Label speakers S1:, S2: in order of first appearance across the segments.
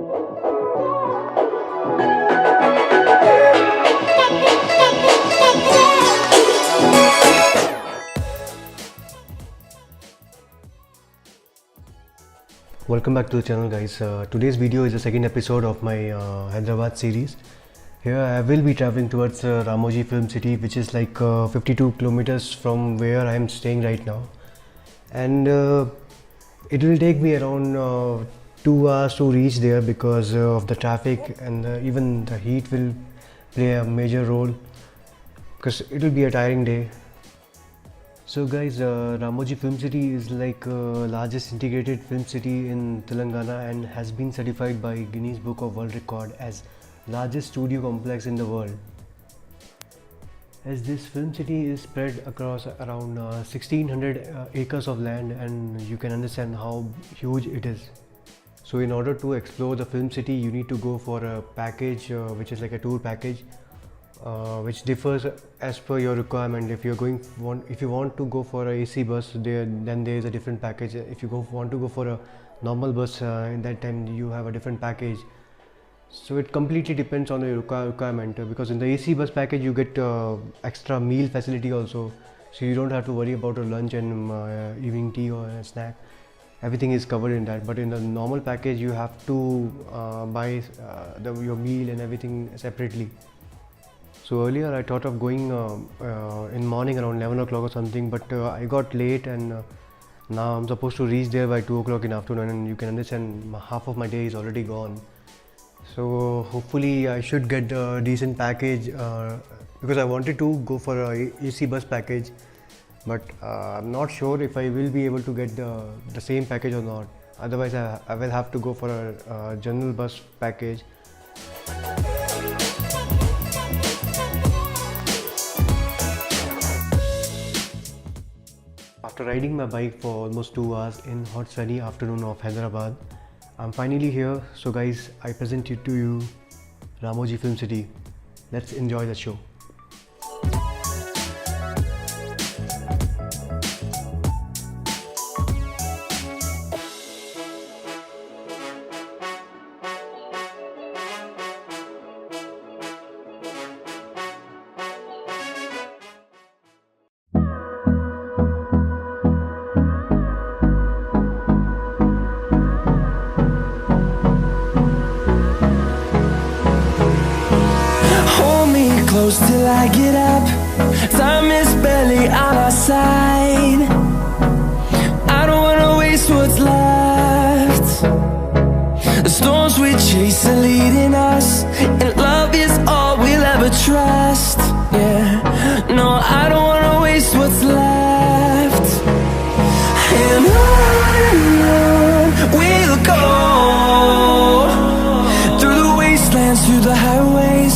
S1: Welcome back to the channel, guys. Today's video is the second episode of my Hyderabad series. Here I will be traveling towards Ramoji Film City, which is like 52 kilometers from where I am staying right now, and it will take me around 2 hours to reach there because of the traffic, and even the heat will play a major role because it will be a tiring day. So guys, Ramoji Film City is like largest integrated film city in Telangana and has been certified by Guinness Book of World Record as largest studio complex in the world. As this film city is spread across around 1600 acres of land, and you can understand how huge it is. So in order to explore the film city, you need to go for a package which is like a tour package. Which differs as per your requirement. If you want to go for a AC bus, then there is a different package. If you want to go for a normal bus, in that time you have a different package. So it completely depends on your requirement, because in the AC bus package you get extra meal facility also, so you don't have to worry about a lunch and evening tea or a snack. Everything is covered in that. But in the normal package you have to buy your meal and everything separately. So earlier I thought of going in morning around 11 o'clock or something, but I got late, and now I'm supposed to reach there by 2 o'clock in the afternoon, and you can understand half of my day is already gone. So hopefully I should get a decent package, because I wanted to go for a AC bus package, but I'm not sure if I will be able to get the same package or not. Otherwise I will have to go for a general bus package. After riding my bike for almost 2 hours in hot sunny afternoon of Hyderabad, I'm finally here. So guys, I present to you Ramoji Film City. Let's enjoy the show.
S2: Close till I get up. Time is barely on our side. I don't wanna waste what's left. The storms we chase are leading us, and love is all we'll ever trust. Yeah, no, I don't wanna waste what's left. And on we'll go, through the wastelands, through the highways,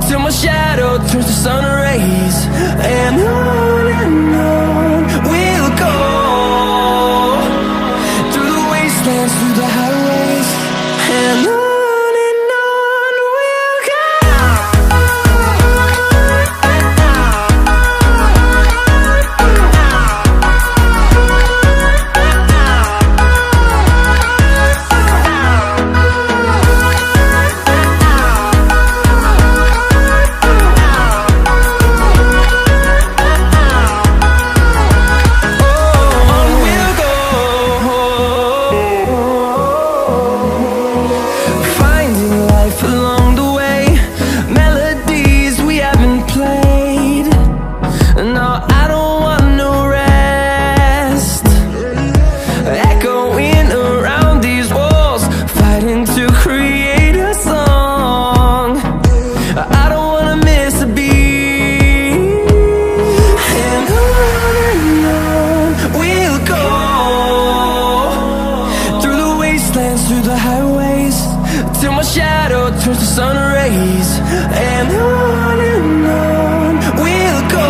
S2: till my shadow turns to sun rays. And on we'll go, through the wastelands, through the highways, and on we'll go. Through the highways, till my shadow turns to sun rays. And on we'll go,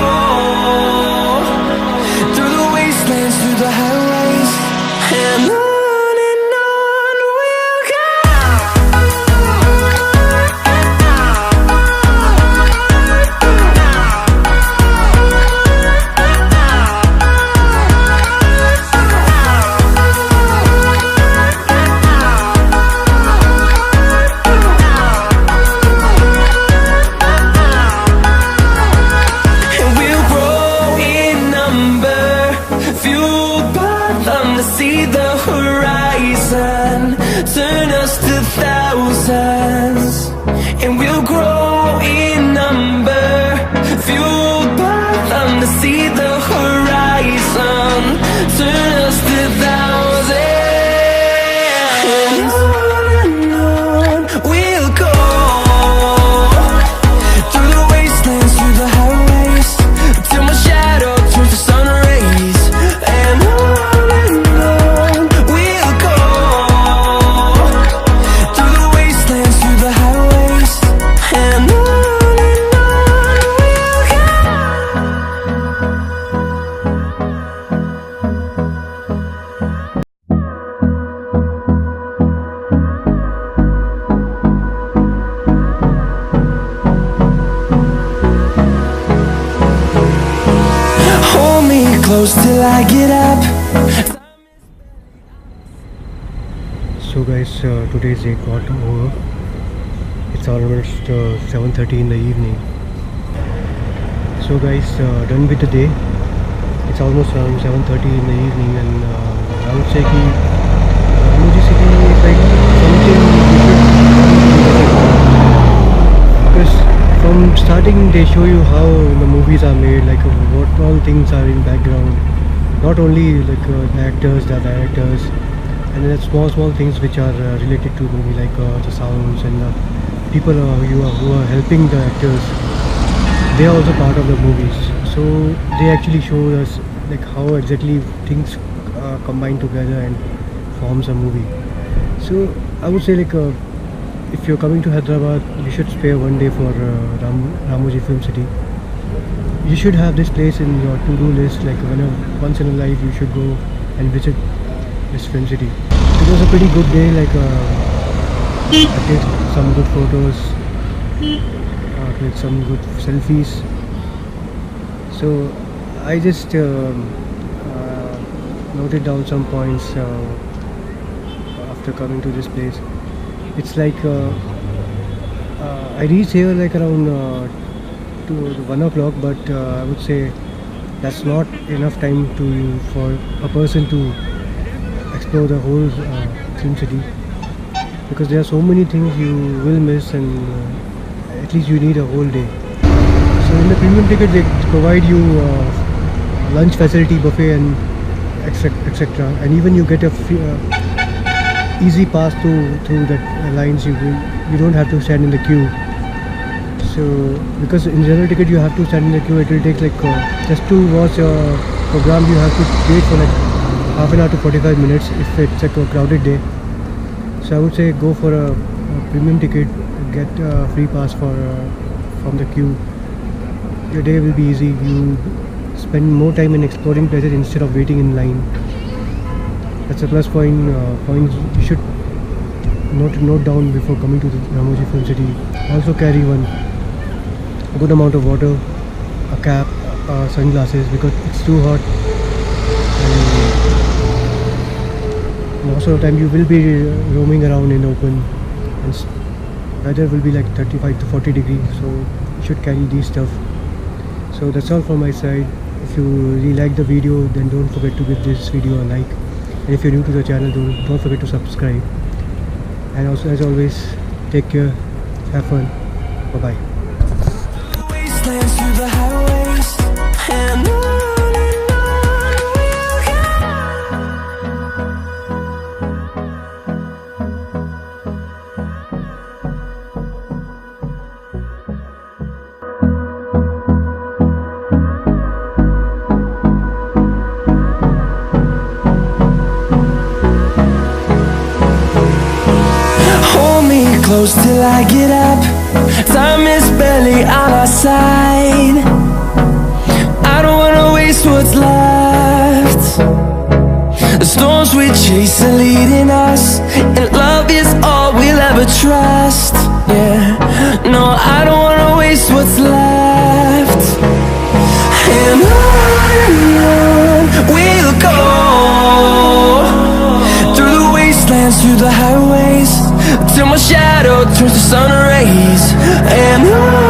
S2: through the wastelands, through the highways, and on. close till I get up.
S1: So guys, today's day got over. It's almost 7:30 in the evening. So guys, done with the day. It's almost around 7:30 in the evening, and I would say that Ramoji City is like something you should, because from starting they show you how the movies are made, like what all things are in background. Not only like the actors, the directors, and then small things which are related to movie, like the sounds and the people who are helping the actors. They are also part of the movies, so they actually show us like how exactly things combine together and forms a movie. So I would say like if you're coming to Hyderabad, you should spare one day for Ramoji Flim City. You should have this place in your to-do list, like once in a life you should go and visit this film city. It was a pretty good day, like I took some good photos, with some good selfies. So I just noted down some points after coming to this place. It's like I reached here like around to 1 o'clock, but I would say that's not enough time for a person to explore the whole film city, because there are so many things you will miss, and at least you need a whole day. So in the premium ticket they provide you lunch facility, buffet and etc, and even you get a free, easy pass through the lines. You don't have to stand in the queue. So because in general ticket you have to stand in the queue, it will take like just to watch a program you have to wait for like half an hour to 45 minutes if it's like a crowded day. So I would say go for a premium ticket, get a free pass from the queue. Your day will be easy. You spend more time in exploring places instead of waiting in line. That's a plus points you should note down before coming to the Ramoji Film City. Also carry a good amount of water, a cap, sunglasses, because it's too hot. And most of the time you will be roaming around in open, and weather will be like 35 to 40 degrees, so you should carry these stuff. So that's all from my side. If you really like the video, then don't forget to give this video a like, and if you're new to the channel, don't forget to subscribe. And also, as always, take care, have fun, bye bye.
S2: Wastelands through the highways, and on we'll go. Hold me close till I get up. Time is barely on our side. I don't wanna waste what's left. The storms we chase are leading us, and love is all we'll ever trust. Yeah, no, I don't wanna waste what's left. And on we'll go, through the wastelands, through the highways, till my shadow turns to sun rays. And on